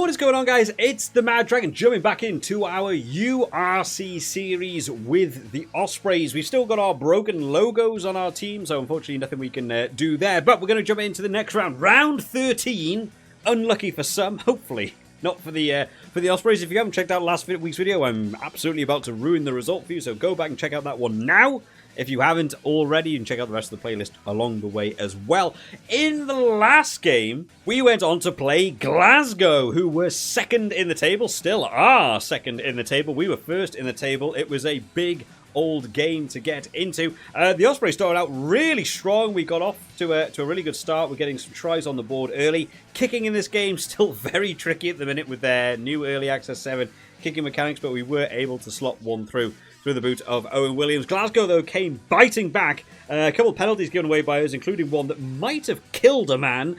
What is going on, guys? It's the Mad Dragon jumping back into our URC series with the Ospreys. We've still got our broken logos on our team, so unfortunately nothing we can do there. But we're going to jump into the next round. Round 13. Unlucky for some, hopefully not for the Ospreys. If you haven't checked out last week's video, I'm absolutely about to ruin the result for you, so go back and check out that one now. If you haven't already, you can check out the rest of the playlist along the way as well. In the last game, we went on to play Glasgow, who were second in the table, still are second in the table. We were first in the table. It was a big old game to get into. The Ospreys started out really strong. We got off to a really good start. We're getting some tries on the board early. Kicking in this game still very tricky at the minute with their new early access 7 kicking mechanics, but we were able to slot one through the boot of Owen Williams. Glasgow, though, came biting back. A couple of penalties given away by us, including one that might have killed a man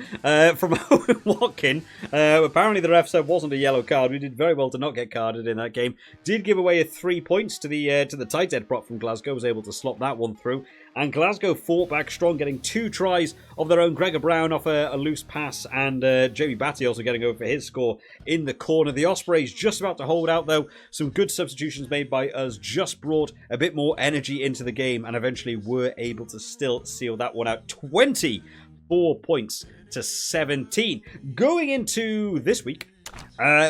from Owen Watkin. Apparently, the ref said it wasn't a yellow card. We did very well to not get carded in that game. Did give away 3 points to the tight head prop from Glasgow. Was able to slot that one through. And Glasgow fought back strong, getting 2 tries of their own. Gregor Brown off a loose pass, and Jamie Batty also getting over for his score in the corner. The Ospreys just about to hold out, though. Some good substitutions made by us just brought a bit more energy into the game, and eventually were able to still seal that one out. 24 points to 17. Going into this week,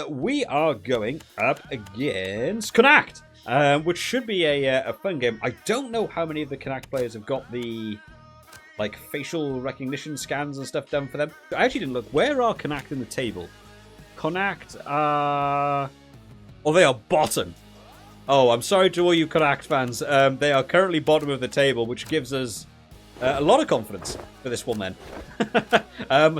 we are going up against Connacht. Which should be a fun game. I don't know how many of the Connacht players have got the facial recognition scans and stuff done for them. I actually didn't look. Where are Connacht in the table? Connacht are... Oh, they are bottom. Oh, I'm sorry to all you Connacht fans. They are currently bottom of the table, which gives us a lot of confidence for this one then.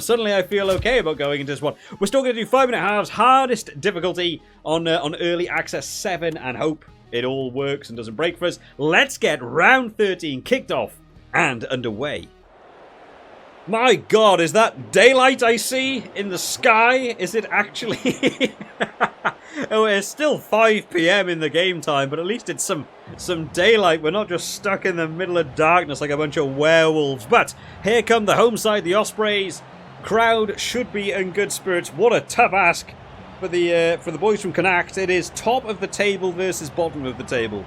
Suddenly I feel okay about going into this one. We're still going to do 5-minute halves, hardest difficulty on early access 7, and hope it all works and doesn't break for us. Let's get round 13 kicked off and underway. My God, is that daylight I see in the sky? Is it actually... Oh, it's still 5 PM in the game time, but at least it's some daylight. We're not just stuck in the middle of darkness like a bunch of werewolves. But here come the home side, the Ospreys. Crowd should be in good spirits. What a tough ask for the boys from Connacht. It is top of the table versus bottom of the table.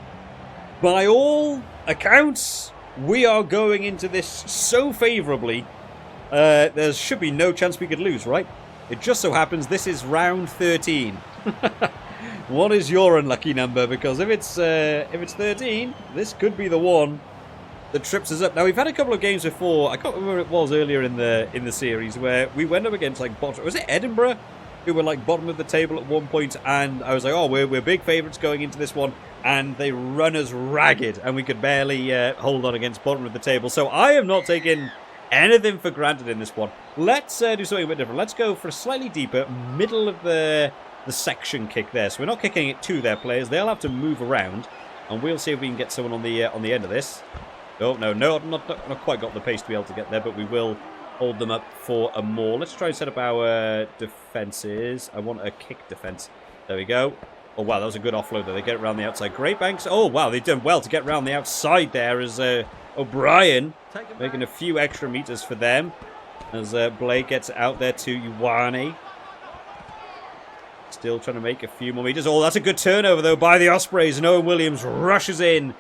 By all accounts, we are going into this so favourably. There should be no chance we could lose, right? It just so happens this is round 13. What is your unlucky number? Because if it's 13, this could be the one that trips us up. Now, we've had a couple of games before. I can't remember what it was earlier in the series where we went up against bottom. Was it Edinburgh? Who were bottom of the table at one point, and I was like, oh, we're big favourites going into this one, and they run us ragged, and we could barely hold on against bottom of the table. So I am not taking anything for granted in this one. Let's do something a bit different. Let's go for a slightly deeper middle of the section kick there. So we're not kicking it to their players. They'll have to move around, and we'll see if we can get someone on the end of this. Oh, no, not quite got the pace to be able to get there, but we will hold them up for a more. Let's try and set up our defences. I want a kick defence. There we go. Oh, wow, that was a good offload, though. They get it around the outside. Great Banks. Oh, wow, they've done well to get around the outside there as O'Brien making a few extra meters for them as Blake gets out there to Ioane. Still trying to make a few more meters. Oh, that's a good turnover, though, by the Ospreys. And Owen Williams rushes in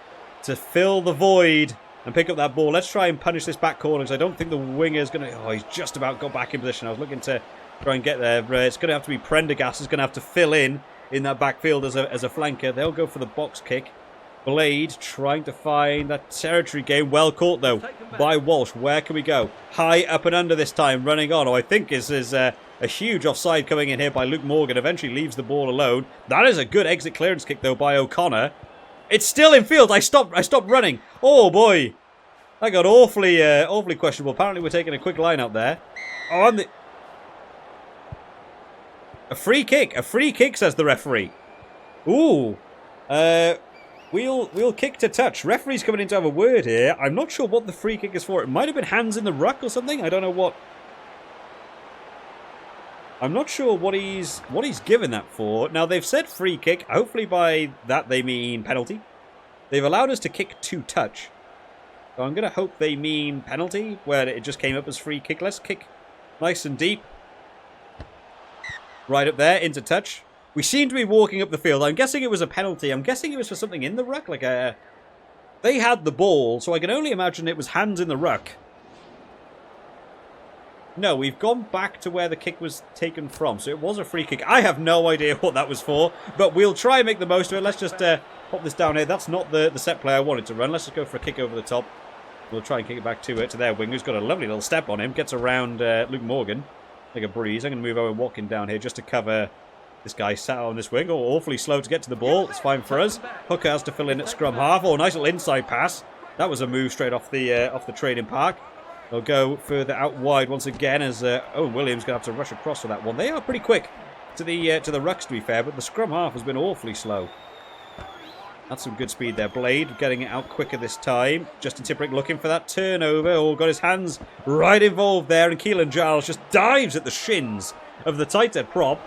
to fill the void and pick up that ball. Let's try and punish this back corner because I don't think the winger is going to... Oh, he's just about got back in position. I was looking to try and get there. It's going to have to be Prendergast who's going to have to fill in that backfield as a flanker. They'll go for the box kick. Blade trying to find that territory game. Well caught, though, by Walsh. Where can we go? High up and under this time, running on. Oh, I think this is a huge offside coming in here by Luke Morgan. Eventually leaves the ball alone. That is a good exit clearance kick, though, by O'Connor. It's still in field. I stopped running. Oh, boy. That got awfully questionable. Apparently, we're taking a quick line out there. Oh, and a free kick. A free kick, says the referee. Ooh. We'll kick to touch. Referee's coming in to have a word here. I'm not sure what the free kick is for. It might have been hands in the ruck or something. I don't know what. I'm not sure what he's given that for. Now, they've said free kick. Hopefully by that they mean penalty. They've allowed us to kick to touch. So I'm going to hope they mean penalty, where it just came up as free kick. Let's kick nice and deep. Right up there, into touch. We seem to be walking up the field. I'm guessing it was a penalty. I'm guessing it was for something in the ruck. Like they had the ball, so I can only imagine it was hands in the ruck. No, we've gone back to where the kick was taken from. So it was a free kick. I have no idea what that was for, but we'll try and make the most of it. Let's just pop this down here. That's not the set play I wanted to run. Let's just go for a kick over the top. We'll try and kick it back to their wing, who's got a lovely little step on him. Gets around Luke Morgan like a breeze. I'm going to move over Watkin down here just to cover this guy sat on this wing. Oh, awfully slow to get to the ball. It's fine for us. Hooker has to fill in at scrum half. Oh, nice little inside pass. That was a move straight off the training park. They'll go further out wide once again as Owen Williams going to have to rush across for that one. They are pretty quick to the rucks, to be fair, but the scrum half has been awfully slow. That's some good speed there. Blade getting it out quicker this time. Justin Tipperick looking for that turnover. Oh, got his hands right involved there, and Keelan Giles just dives at the shins of the tight head prop.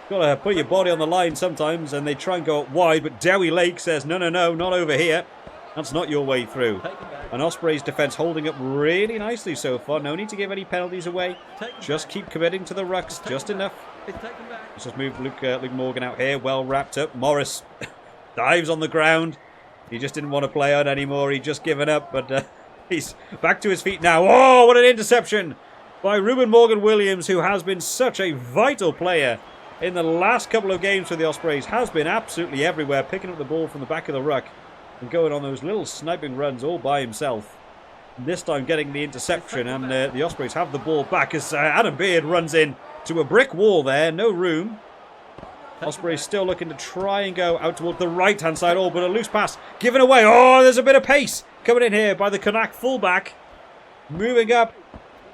Got to put your body on the line sometimes, and they try and go up wide, but Dewi Lake says, no, not over here. That's not your way through. And Ospreys defence holding up really nicely so far. No need to give any penalties away. Just keep committing to the rucks just enough. Let's just move Luke Morgan out here. Well wrapped up. Morris dives on the ground. He just didn't want to play on anymore. He'd just given up, but he's back to his feet now. Oh, what an interception by Ruben Morgan-Williams, who has been such a vital player in the last couple of games for the Ospreys. Has been absolutely everywhere, picking up the ball from the back of the ruck and going on those little sniping runs all by himself. This time getting the interception, and the Ospreys have the ball back as Adam Beard runs in to a brick wall there. No room. Ospreys still looking to try and go out towards the right-hand side. Oh, but a loose pass given away. Oh, there's a bit of pace coming in here by the Connacht fullback. Moving up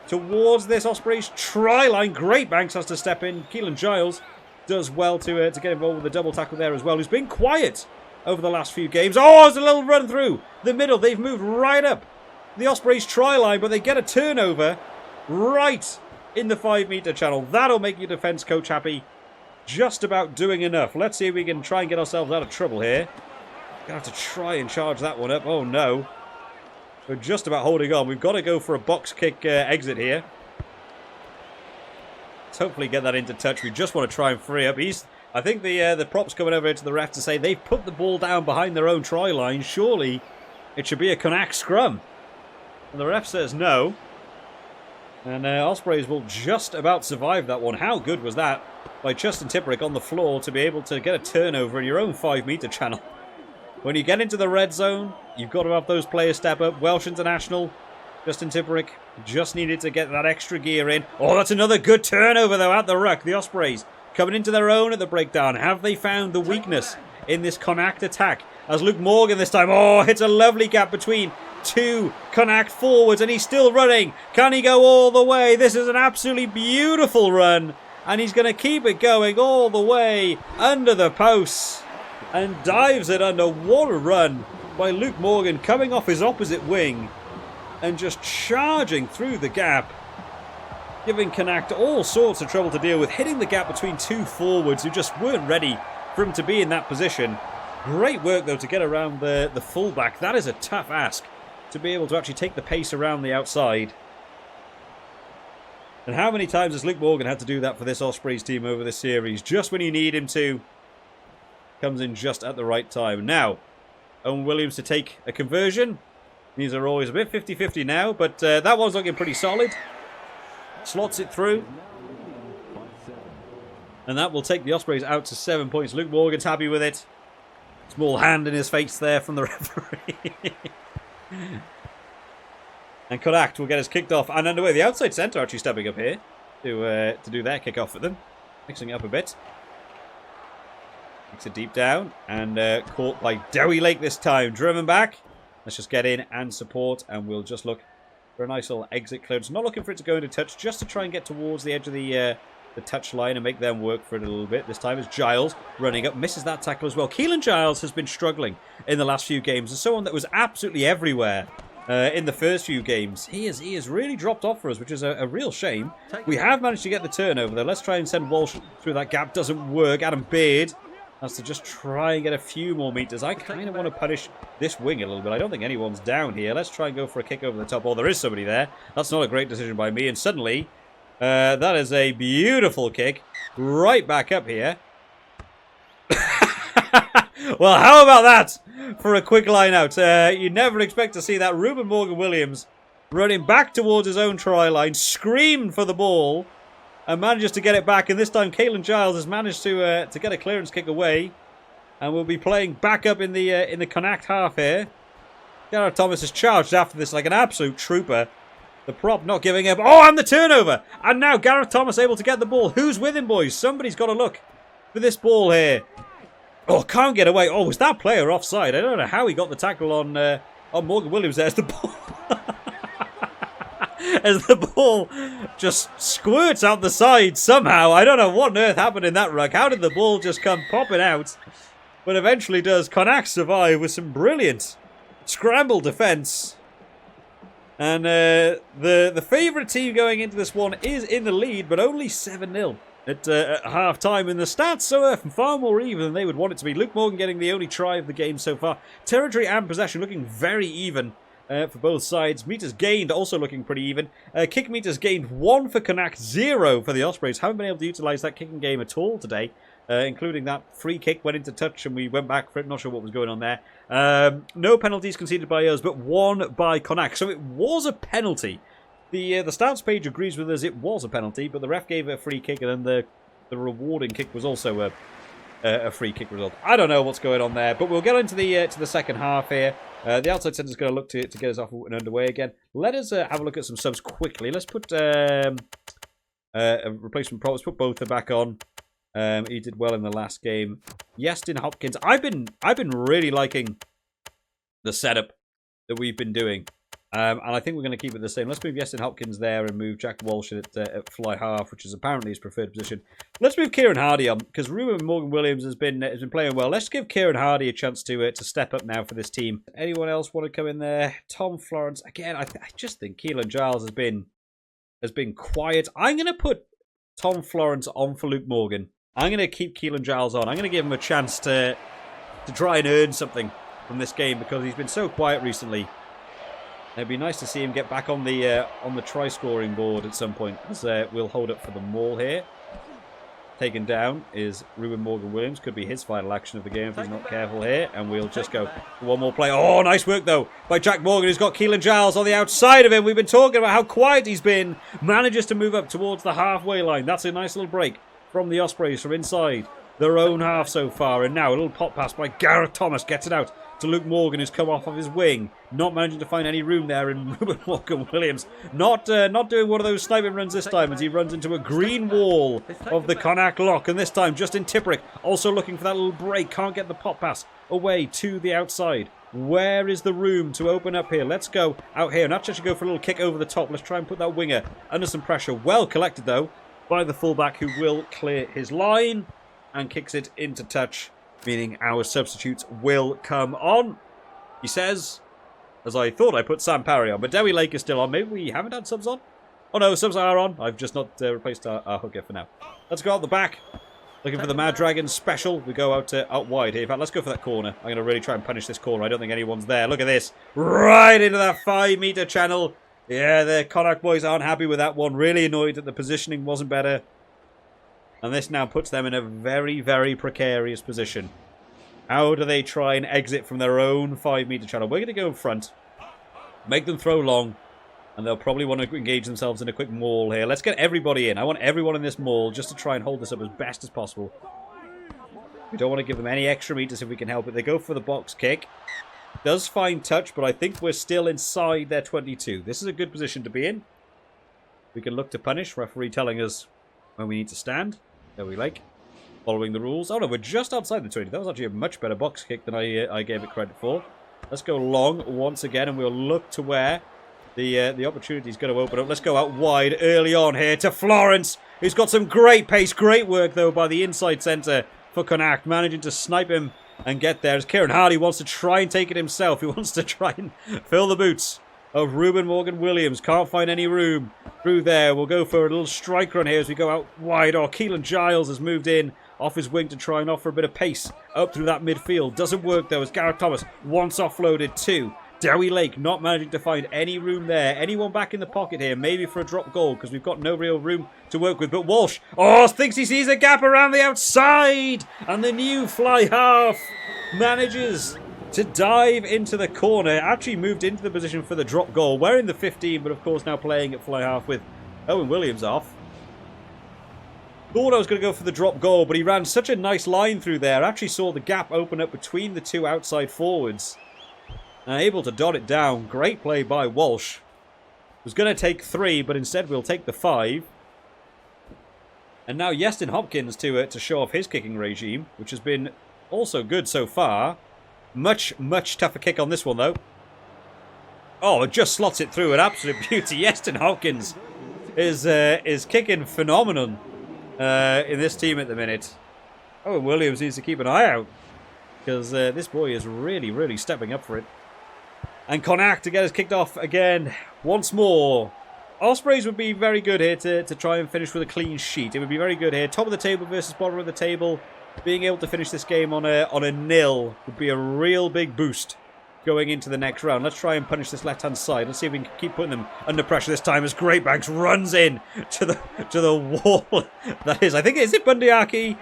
towards this Ospreys try line. Great Banks has to step in. Keelan Giles does well to get involved with the double tackle there as well. He's been quiet over the last few games. Oh, there's a little run through the middle. They've moved right up the Ospreys try line, but they get a turnover right in the 5-metre channel. That'll make your defence coach happy. Just about doing enough. Let's see if we can try and get ourselves out of trouble here. Gonna have to try and charge that one up. Oh no. We're just about holding on. We've got to go for a box kick exit here. Let's hopefully get that into touch. We just want to try and free up. I think the prop's coming over to the ref to say they've put the ball down behind their own try line. Surely it should be a Connacht scrum. And the ref says no. And Ospreys will just about survive that one. How good was that by Justin Tipperick on the floor to be able to get a turnover in your own 5-metre channel? When you get into the red zone, you've got to have those players step up. Welsh International, Justin Tipperick just needed to get that extra gear in. Oh, that's another good turnover though at the ruck. The Ospreys coming into their own at the breakdown. Have they found the weakness in this Connacht attack? As Luke Morgan this time, hits a lovely gap between two Connacht forwards, and he's still running. Can he go all the way? This is an absolutely beautiful run, and he's going to keep it going all the way under the posts and dives it under. What a run by Luke Morgan, coming off his opposite wing and just charging through the gap, giving Connacht all sorts of trouble to deal with, hitting the gap between two forwards who just weren't ready for him to be in that position. Great work, though, to get around the fullback. That is a tough ask, to be able to actually take the pace around the outside. And how many times has Luke Morgan had to do that for this Ospreys team over this series? Just when you need him to. Comes in just at the right time. Now, Owen Williams to take a conversion. These are always a bit 50-50 now, but that one's looking pretty solid. Slots it through. And that will take the Ospreys out to 7 points. Luke Morgan's happy with it. Small hand in his face there from the referee. And Connacht will get us kicked off and underway. The outside centre actually stepping up here to do their kick off with them. Mixing it up a bit. Makes it deep down and caught by Dewi Lake this time. Driven back. Let's just get in and support, and we'll just look for a nice little exit clearance. Not looking for it to go into touch, just to try and get towards the edge of the touch line and make them work for it a little bit. This time is Giles running up, misses that tackle as well. Keelan Giles has been struggling in the last few games. As someone that was absolutely everywhere in the first few games, he has really dropped off for us, which is a real shame. We have managed to get the turnover though. Let's try and send Walsh through that gap. Doesn't work. Adam Beard has to just try and get a few more meters. I kind of want to punish this wing a little bit. I don't think anyone's down here. Let's try and go for a kick over the top. Oh, there is somebody there. That's not a great decision by me. And suddenly, That is a beautiful kick. Right back up here. Well, how about that for a quick line out? You never expect to see that. Ruben Morgan-Williams running back towards his own try line, screamed for the ball, and manages to get it back. And this time, Caelan Giles has managed to get a clearance kick away, and we'll be playing back up in the Connacht half here. Gareth Thomas has charged after this like an absolute trooper. The prop not giving up. Oh, and the turnover! And now Gareth Thomas able to get the ball. Who's with him, boys? Somebody's got to look for this ball here. Oh, can't get away. Oh, was that player offside? I don't know how he got the tackle on Morgan Williams. There's the ball. As the ball just squirts out the side somehow. I don't know what on earth happened in that ruck. How did the ball just come popping out? But eventually does Connacht survive with some brilliant scramble defence. And the favourite team going into this one is in the lead, but only 7-0 at half-time. And the stats are far more even than they would want it to be. Luke Morgan getting the only try of the game so far. Territory and possession looking very even for both sides. Meters gained also looking pretty even. Kick meters gained 1 for Connacht, 0 for the Ospreys. Haven't been able to utilise that kicking game at all today. Including that free kick went into touch and we went back for it. Not sure what was going on there. No penalties conceded by us, but 1 by Connacht. So it was a penalty. The stats page agrees with us it was a penalty, but the ref gave it a free kick, and then the rewarding kick was also a free kick result. I don't know what's going on there, but we'll get into the second half here. The outside centre is going to look to get us off and underway again. Let us have a look at some subs quickly. Let's put a replacement prop. Let's put Botha back on. He did well in the last game. Yestin Hopkins. I've been really liking the setup that we've been doing. And I think we're going to keep it the same. Let's move Yestin Hopkins there and move Jack Walsh at fly half, which is apparently his preferred position. Let's move Kieran Hardy on, because Ruben Morgan-Williams has been playing well. Let's give Kieran Hardy a chance to step up now for this team. Anyone else want to come in there? Tom Florence. Again, I just think Caelan Giles has been quiet. I'm going to put Tom Florence on for Luke Morgan. I'm going to keep Caelan Giles on. I'm going to give him a chance to try and earn something from this game, because he's been so quiet recently. It'd be nice to see him get back on the try-scoring board at some point. So we'll hold up for the maul here. Taken down is Ruben Morgan-Williams. Could be his final action of the game if he's not careful here. And we'll just go for one more play. Oh, nice work, though, by Jack Morgan, who's got Caelan Giles on the outside of him. We've been talking about how quiet he's been. Manages to move up towards the halfway line. That's a nice little break from the Ospreys from inside their own half so far. And now a little pop pass by Gareth Thomas gets it out to Luke Morgan, who's come off of his wing, not managing to find any room there. And Ruben Morgan-Williams not doing one of those sniping runs this time, as he runs into a green wall of the Connacht lock. And this time Justin Tipuric also looking for that little break, can't get the pop pass away to the outside. Where is the room to open up here? Let's go out here and actually go for a little kick over the top. Let's try and put that winger under some pressure. Well collected though by the fullback, who will clear his line and kicks it into touch, meaning our substitutes will come on. He says, as I thought I put Sam Parry on, but Dewi Lake is still on. Maybe we haven't had subs on? Oh no, subs are on. I've just not replaced our hooker for now. Let's go out the back. Looking for the Mad Dragon special. We go out wide here. In fact, let's go for that corner. I'm going to really try and punish this corner. I don't think anyone's there. Look at this. Right into that 5-metre channel. Yeah, the Connacht boys aren't happy with that one. Really annoyed that the positioning wasn't better. And this now puts them in a very, very precarious position. How do they try and exit from their own 5-metre channel? We're going to go in front. Make them throw long. And they'll probably want to engage themselves in a quick maul here. Let's get everybody in. I want everyone in this maul just to try and hold this up as best as possible. We don't want to give them any extra meters if we can help it. They go for the box kick. Does find touch, but I think we're still inside their 22. This is a good position to be in. We can look to punish. Referee telling us when we need to stand. There we like. Following the rules. Oh no, we're just outside the 20. That was actually a much better box kick than I gave it credit for. Let's go long once again, and we'll look to where the opportunity is going to open up. Let's go out wide early on here to Florence, who's got some great pace. Great work, though, by the inside centre for Connacht, managing to snipe him and get there. As Kieran Hardy wants to try and take it himself. He wants to try and fill the boots of Ruben Morgan-Williams. Can't find any room through there. We'll go for a little strike run here as we go out wide. Oh, Caelan Giles has moved in off his wing to try and offer a bit of pace up through that midfield. Doesn't work, though, as Gareth Thomas once offloaded to Dewi Lake not managing to find any room there. Anyone back in the pocket here? Maybe for a drop goal because we've got no real room to work with. But Walsh, thinks he sees a gap around the outside. And the new fly half manages to dive into the corner. Actually moved into the position for the drop goal. Wearing the 15, but of course now playing at fly half with Owen Williams off. Thought I was going to go for the drop goal, but he ran such a nice line through there. Actually saw the gap open up between the two outside forwards. And able to dot it down. Great play by Walsh. Was going to take 3, but instead we'll take the 5. And now Iestyn Hopkins to show off his kicking regime, which has been also good so far. Much, much tougher kick on this one, though. Oh, it just slots it through. An absolute beauty. Iestyn Hopkins is kicking phenomenon in this team at the minute. Owen Williams needs to keep an eye out because this boy is really, really stepping up for it. And Connacht to get us kicked off again once more. Ospreys would be very good here to try and finish with a clean sheet. It would be very good here. Top of the table versus bottom of the table. Being able to finish this game on a nil would be a real big boost going into the next round. Let's try and punish this left-hand side. Let's see if we can keep putting them under pressure this time as Greatbanks runs in to the wall. That is, I think, is it Bundyaki?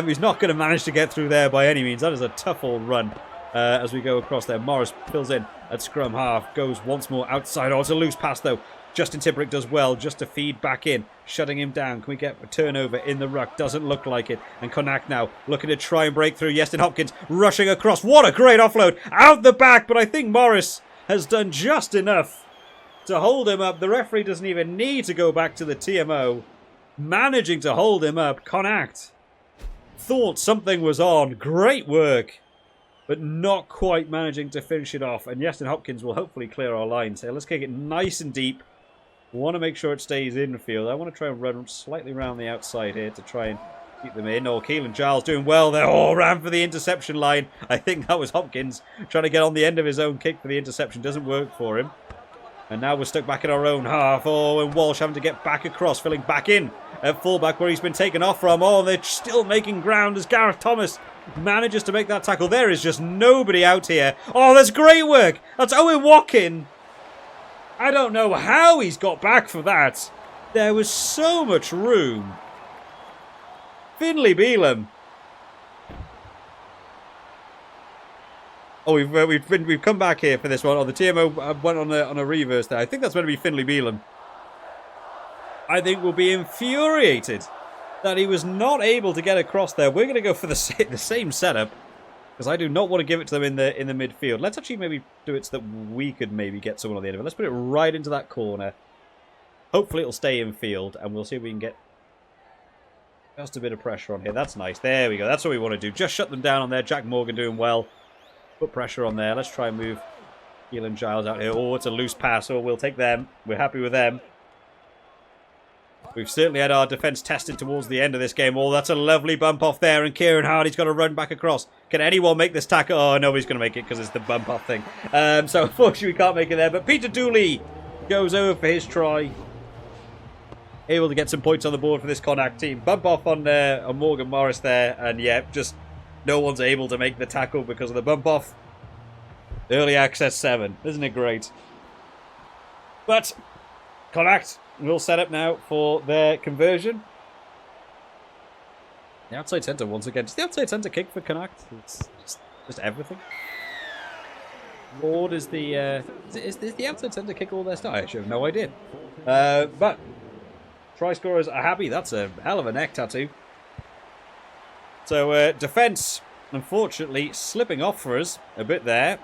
He's not going to manage to get through there by any means. That is a tough old run as we go across there. Morris fills in at scrum half. Goes once more outside. Oh, it's a loose pass, though. Justin Tipperick does well just to feed back in, shutting him down. Can we get a turnover in the ruck? Doesn't look like it. And Connacht now looking to try and break through. Iestyn Hopkins rushing across. What a great offload out the back. But I think Morris has done just enough to hold him up. The referee doesn't even need to go back to the TMO. Managing to hold him up. Connacht thought something was on. Great work. But not quite managing to finish it off. And Iestyn Hopkins will hopefully clear our lines here. Let's kick it nice and deep. Want to make sure it stays infield. I want to try and run slightly around the outside here to try and keep them in. Oh, Keelan Giles doing well there. Oh, ran for the interception line. I think that was Hopkins trying to get on the end of his own kick for the interception. Doesn't work for him. And now we're stuck back in our own half. Oh, and Walsh having to get back across, filling back in at fullback where he's been taken off from. Oh, they're still making ground as Gareth Thomas manages to make that tackle. There is just nobody out here. Oh, that's great work. That's Owen Watkin. I don't know how he's got back for that. There was so much room. Finlay Bealham. Oh, we've come back here for this one. Oh, the TMO went on a reverse there. I think that's going to be Finlay Bealham. I think we'll be infuriated that he was not able to get across there. We're going to go for the same setup. Because I do not want to give it to them in the midfield. Let's actually maybe do it so that we could maybe get someone on the end of it. Let's put it right into that corner. Hopefully it'll stay in field. And we'll see if we can get just a bit of pressure on here. That's nice. There we go. That's what we want to do. Just shut them down on there. Jack Morgan doing well. Put pressure on there. Let's try and move Keelan Giles out here. Oh, it's a loose pass. Oh, we'll take them. We're happy with them. We've certainly had our defence tested towards the end of this game. Oh, that's a lovely bump off there. And Kieran Hardy's got to run back across. Can anyone make this tackle? Oh, nobody's going to make it because it's the bump off thing. So unfortunately we can't make it there. But Peter Dooley goes over for his try. Able to get some points on the board for this Connacht team. Bump off on Morgan Morris there. And yeah, just no one's able to make the tackle because of the bump off. Early access 7. Isn't it great? But Connacht will set up now for their conversion. The outside centre once again. Does the outside centre kick for Connacht? It's just everything. Lord is the is the outside centre kick all their stuff? I actually have no idea. But try scorers are happy. That's a hell of a neck tattoo. So defence, unfortunately, slipping off for us a bit there.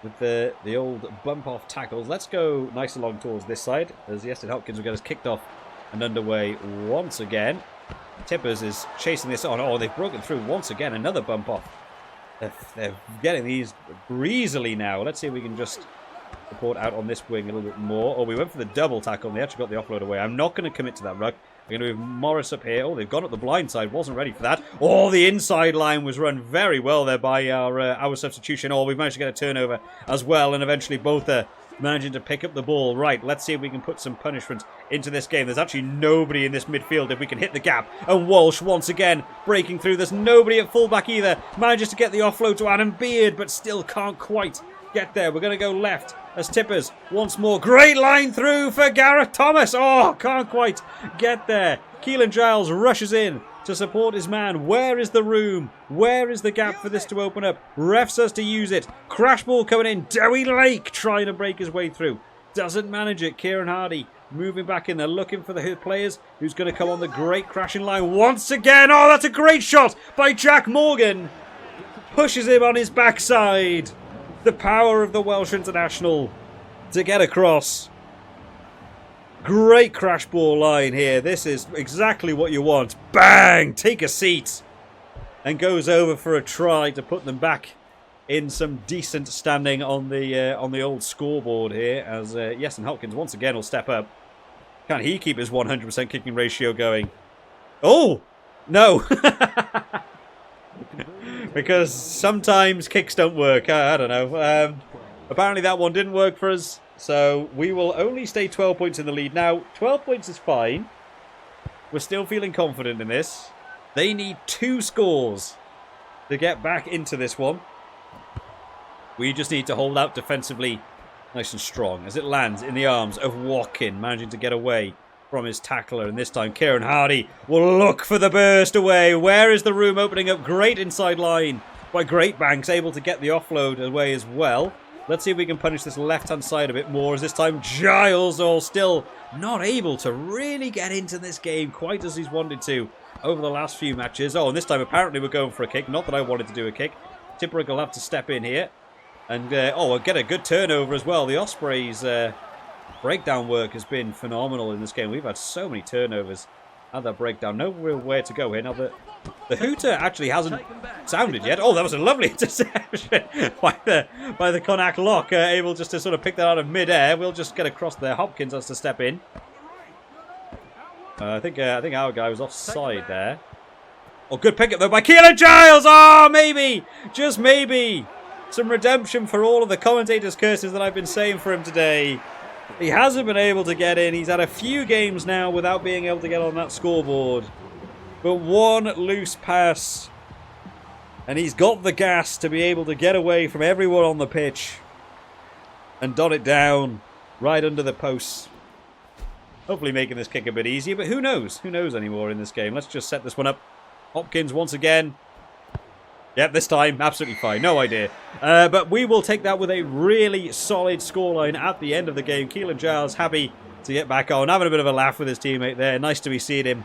With the old bump-off tackles. Let's go nice along towards this side as Iestyn Hopkins will get us kicked off and underway once again. Tippers is chasing this on. Oh, they've broken through once again. Another bump-off. They're getting these breezily now. Let's see if we can just support out on this wing a little bit more. Oh, we went for the double tackle and they actually got the offload away. I'm not going to commit to that ruck. We're going to move Morris up here. Oh, they've gone up the blind side. Wasn't ready for that. Oh, the inside line was run very well there by our substitution. Oh, we've managed to get a turnover as well. And eventually both are managing to pick up the ball. Right, let's see if we can put some punishment into this game. There's actually nobody in this midfield if we can hit the gap. And Walsh once again breaking through. There's nobody at fullback either. Manages to get the offload to Adam Beard, but still can't quite get there. We're going to go left as tippers once more. Great line through for Gareth Thomas. Oh, can't quite get there. Keelan Giles rushes in to support his man. Where is the room? Where is the gap for this to open up? Ref says to use it. Crash ball coming in. Dewi Lake trying to break his way through. Doesn't manage it. Kieran Hardy moving back in there, looking for the players who's going to come on the great crashing line once again. Oh, that's a great shot by Jack Morgan. Pushes him on his backside. The power of the Welsh international to get across. Great crash ball line here. This is exactly what you want. Bang! Take a seat. And goes over for a try to put them back in some decent standing on the old scoreboard here. As Yesen Hopkins once again will step up. Can he keep his 100% kicking ratio going? Oh! No! Because sometimes kicks don't work. I don't know. Apparently that one didn't work for us. So we will only stay 12 points in the lead. Now, 12 points is fine. We're still feeling confident in this. They need 2 scores to get back into this one. We just need to hold out defensively nice and strong as it lands in the arms of Watkin, managing to get away from his tackler. And this time Kieran Hardy will look for the burst away. Where is the room opening up? Great inside line by Great Banks, able to get the offload away as well. Let's see if we can punish this left-hand side a bit more, as this time Giles still not able to really get into this game quite as he's wanted to over the last few matches. Oh, and this time apparently we're going for a kick. Not that I wanted to do a kick. Tipperick will have to step in here. And, we'll get a good turnover as well. The Ospreys' breakdown work has been phenomenal in this game. We've had so many turnovers at that breakdown. No real where to go here. Now, the hooter actually hasn't sounded yet. Oh, that was a lovely interception by the Connacht lock. Able just to sort of pick that out of mid-air. We'll just get across there. Hopkins has to step in. I think our guy was offside there. Oh, good pick up though by Keelan Giles. Oh, maybe. Just maybe. Some redemption for all of the commentators' curses that I've been saying for him today. He hasn't been able to get in. He's had a few games now without being able to get on that scoreboard. But one loose pass. And he's got the gas to be able to get away from everyone on the pitch. And dot it down right under the posts. Hopefully making this kick a bit easier. But who knows? Who knows anymore in this game? Let's just set this one up. Hopkins once again. Yep, this time, absolutely fine. No idea. But we will take that with a really solid scoreline at the end of the game. Keelan Giles happy to get back on. Having a bit of a laugh with his teammate there. Nice to be seeing him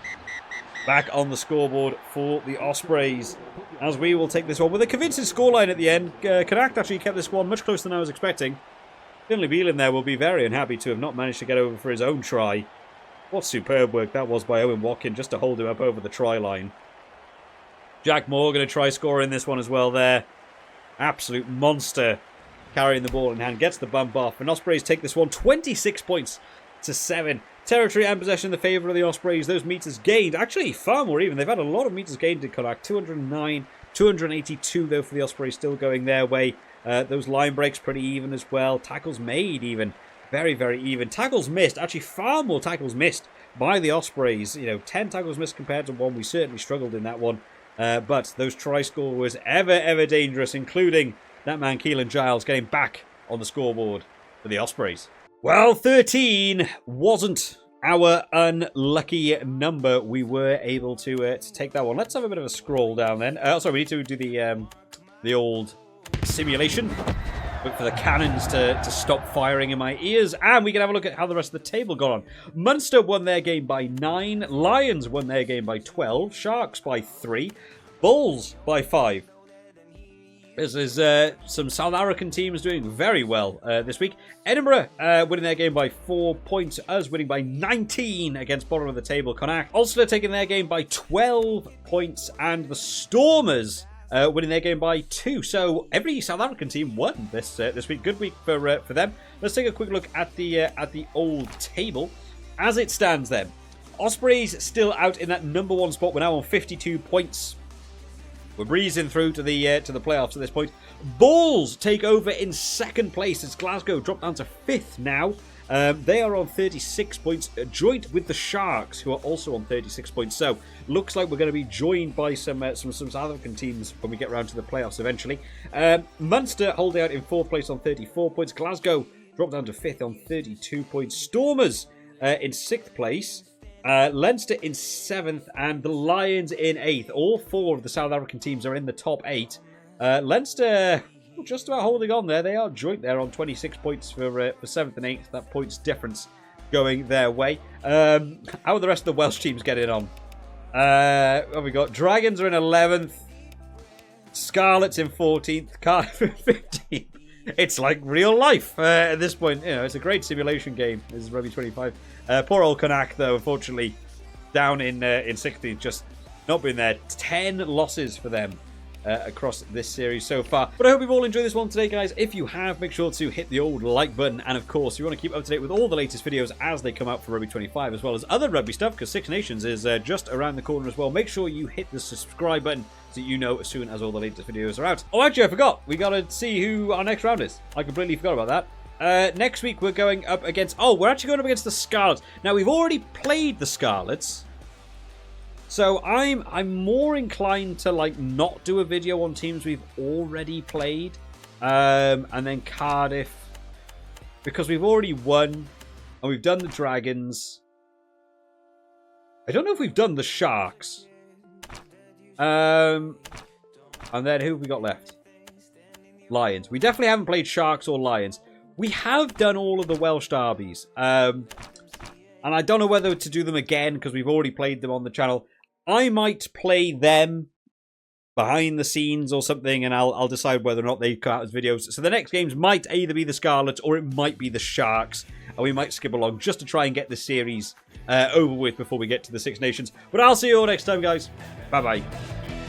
back on the scoreboard for the Ospreys. As we will take this one with a convincing scoreline at the end. Connacht actually kept this one much closer than I was expecting. Finlay Beelan there will be very unhappy to have not managed to get over for his own try. What superb work that was by Owen Watkin just to hold him up over the try line. Jack Moore going to try scoring this one as well there. Absolute monster carrying the ball in hand. Gets the bump off. And Ospreys take this one 26 points to 7. Territory and possession in the favour of the Ospreys. Those metres gained. Actually, far more even. They've had a lot of metres gained in Connacht. 209, 282 though for the Ospreys still going their way. Those line breaks pretty even as well. Tackles made even. Very, very even. Tackles missed. Actually, far more tackles missed by the Ospreys. 10 tackles missed compared to 1. We certainly struggled in that one. But those try score was ever dangerous, including that man Keelan Giles getting back on the scoreboard for the Ospreys. Well, 13 wasn't our unlucky number. We were able to take that one. Let's have a bit of a scroll down then. Sorry, we need to do the old simulation. Look for the cannons to stop firing in my ears. And we can have a look at how the rest of the table got on. Munster won their game by 9. Lions won their game by 12. Sharks by 3. Bulls by 5. This is some South African teams doing very well this week. Edinburgh winning their game by 4 points. Us winning by 19 against bottom of the table Connacht. Ulster taking their game by 12 points. And the Stormers winning their game by 2. So every South African team won this week. Good week for them. Let's take a quick look at the old table as it stands. Then Ospreys still out in that number 1 spot. We're now on 52 points. We're breezing through to the playoffs at this point. Bulls take over in 2nd place as Glasgow drop down to 5th now. They are on 36 points, joint with the Sharks, who are also on 36 points. So, looks like we're going to be joined by some South African teams when we get around to the playoffs eventually. Munster holding out in 4th place on 34 points. Glasgow dropped down to 5th on 32 points. Stormers in 6th place. Leinster in 7th, and the Lions in 8th. All 4 of the South African teams are in the top 8. Leinster just about holding on there. They are joint there on 26 points for 7th and 8th. That points difference going their way. How are the rest of the Welsh teams getting on? What have we got? Dragons are in 11th. Scarlets in 14th. Cardiff in 15th. It's like real life at this point. You know, it's a great simulation game. This is Rugby 25. Poor old Connacht, though, unfortunately, down in 16th. Just not been there. 10 losses for them across this series so far. But I hope you've all enjoyed this one today, guys. If you have, make sure to hit the old like button. And, of course, if you want to keep up to date with all the latest videos as they come out for Rugby 25, as well as other rugby stuff, because Six Nations is just around the corner as well, make sure you hit the subscribe button so you know as soon as all the latest videos are out. Oh, actually, I forgot. We got to see who our next round is. I completely forgot about that. Next week, we're going up against... Oh, we're actually going up against the Scarlets. Now, we've already played the Scarlets. So, I'm more inclined to, like, not do a video on teams we've already played. And then Cardiff. Because we've already won. And we've done the Dragons. I don't know if we've done the Sharks. And then who have we got left? Lions. We definitely haven't played Sharks or Lions. We have done all of the Welsh derbies. And I don't know whether to do them again because we've already played them on the channel. I might play them behind the scenes or something, and I'll decide whether or not they come out as videos. So the next games might either be the Scarlets or it might be the Sharks. And we might skip along just to try and get the series over with before we get to the Six Nations. But I'll see you all next time, guys. Bye-bye.